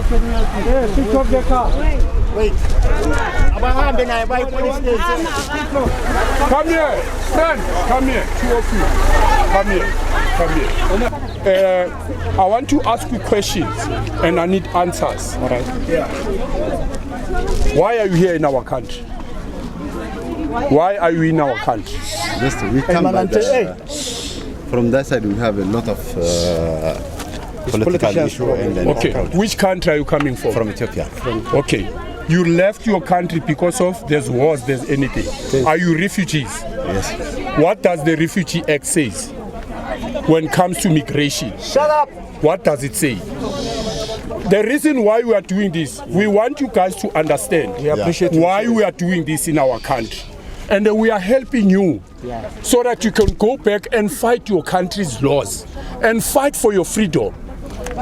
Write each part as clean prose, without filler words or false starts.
Switch off the car. Wait. Come here, friend. Come here. Two of you. Come here. Come here. I want to ask you questions, and I need answers. All right. Yeah. Why are you here in our country? Why are you in our country? Just we come by from that side. We have a lot of political issues. Okay. Which country are you coming from? From Ethiopia. Okay. You left your country because of there's wars, there's anything. Yes. Are you refugees? Yes. What does the Refugee Act say when it comes to migration? Shut up! What does it say? The reason why we are doing this, we want you guys to understand why we are doing this in our country. And we are helping you so that you can go back and fight your country's laws and fight for your freedom.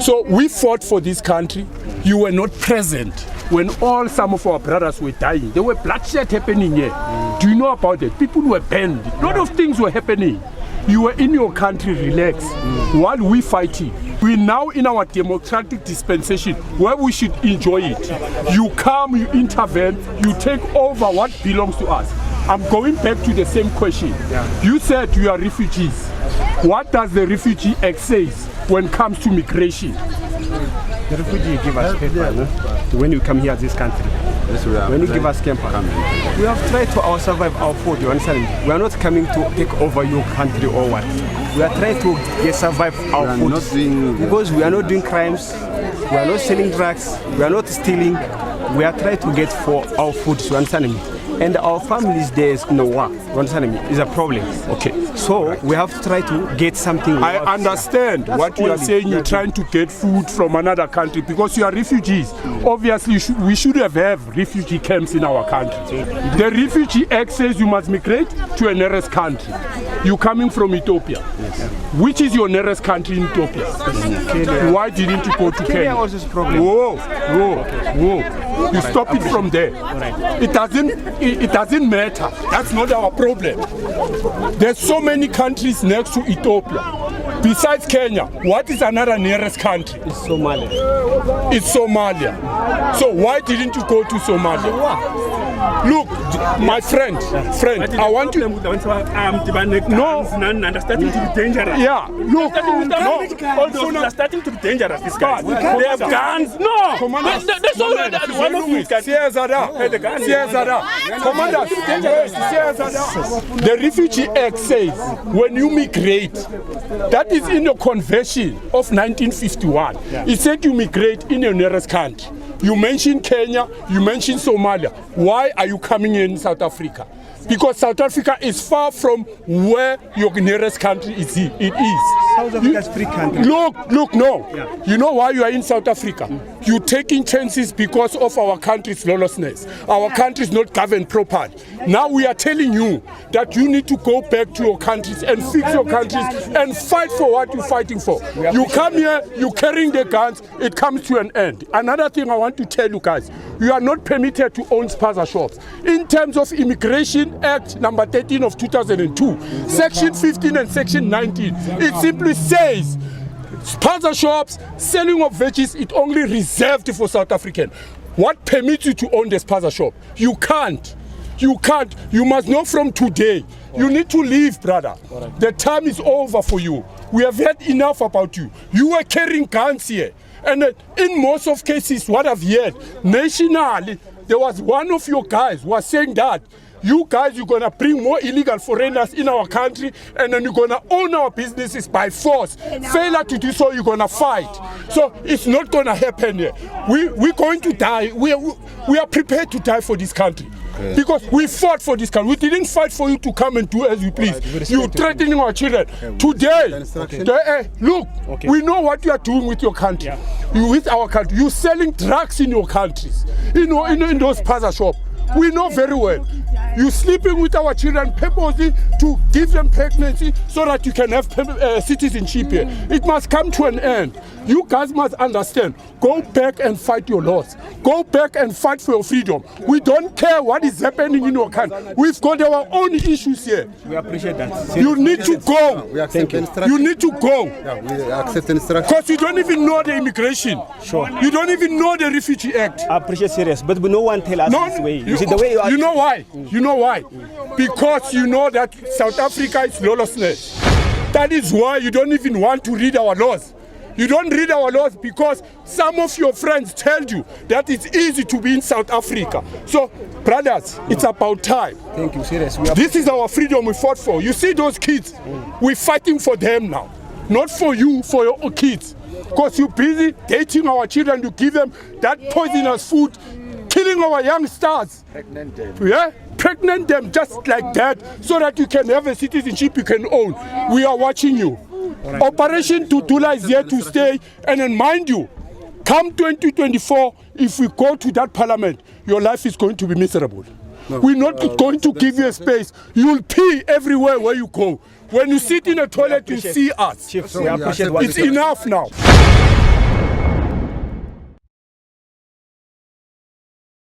So we fought for this country. You were not present when some of our brothers were dying. There were bloodshed happening here. Do you know about it? People were banned. A lot of things were happening. You were in your country, relax, while we fighting. We're now in our democratic dispensation where we should enjoy it. You come, you intervene, you take over what belongs to us. I'm going back to the same question. You said you are refugees. What does the Refugee Act say when it comes to migration? The refugee give us paper, no? When you come here to this country. When you give us camper, we have tried to survive our food, you understand? We are not coming to take over your country or what. We are trying to survive our food. Because we are not doing crimes, we are not selling drugs, we are not stealing. We are trying to get for our food, you understand me? And our families there is no work, you understand me? It's a problem. Okay. So we have to try to get something. I understand what you are saying. You're trying to get food from another country because you are refugees. Obviously, we should have refugee camps in our country. The Refugee Act says you must migrate to a nearest country. You're coming from Ethiopia. Which is your nearest country in Ethiopia? Kenya. Why didn't you go to Kenya? Kenya was this problem. Whoa. You stop it from there. It doesn't matter. That's not our problem. There's so many countries next to Ethiopia. Besides Kenya, what is another nearest country? It's Somalia. It's Somalia. So why didn't you go to Somalia? Look, my friend, I want you. No. Starting to be dangerous. Yeah. Look, Also, starting to be dangerous. These guys. They have guns. No. That's all that one of you can. Commander, the Refugee Act says when you migrate, that is in the convention of 1951. It said you migrate in your nearest country. You mentioned Kenya, you mentioned Somalia. Why are you coming in South Africa? Because South Africa is far from where your nearest country is. It is. South Africa is free country. Look, no. Yeah. You know why you are in South Africa? You're taking chances because of our country's lawlessness. Our country is not governed properly. Now we are telling you that you need to go back to your countries and fix your countries and fight for what you're fighting for. You come here, you're carrying the guns, it comes to an end. Another thing I want to tell you guys, you are not permitted to own spaza shops. In terms of Immigration Act number 13 of 2002, Section 15 and Section 19, it simply says spaza shops, selling of veggies, it only reserved for South African. What permits you to own the spaza shop? You can't. You can't. You must know from today. You need to leave, brother. The time is over for you. We have heard enough about you. You were carrying guns here. And in most of cases, what I've heard, nationally, there was one of your guys who was saying that you guys, you're going to bring more illegal foreigners in our country and then you're going to own our businesses by force. Failure to do so, you're going to fight. So it's not going to happen here. We're going to die. We are prepared to die for this country. Because we fought for this country. We didn't fight for you to come and do as you please. You're threatening our children. Today, look, we know what you are doing with your country. With our country. You're selling drugs in your countries. In those spaza shops. We know very well. You're sleeping with our children purposely to give them pregnancy so that you can have citizenship here. It must come to an end. You guys must understand. Go back and fight your laws. Go back and fight for your freedom. We don't care what is happening in your country. We've got our own issues here. We appreciate that. You need to go. We accept instruction. You need to go. Yeah, we accept instruction. Because you don't even know the immigration. Sure. You don't even know the Refugee Act. I appreciate serious, but no one tell us this way. You see the way you are. You know why? You know why? Because you know that South Africa is lawlessness. That is why you don't even want to read our laws. You don't read our laws because some of your friends tell you that it's easy to be in South Africa. So, brothers, it's about time. Thank you, serious. This is our freedom we fought for. You see those kids? We're fighting for them now. Not for you, for your own kids. Because you're busy dating our children to give them that poisonous food, killing our young stars. Pregnant them. Yeah? Pregnant them just like that so that you can have a citizenship you can own. We are watching you. Operation Dudula is here to stay, and then mind you, come 2024, if we go to that parliament, your life is going to be miserable. We're not going to give you a space. You'll pee everywhere where you go. When you sit in a toilet, you see us. Chief, we appreciate what It's enough now.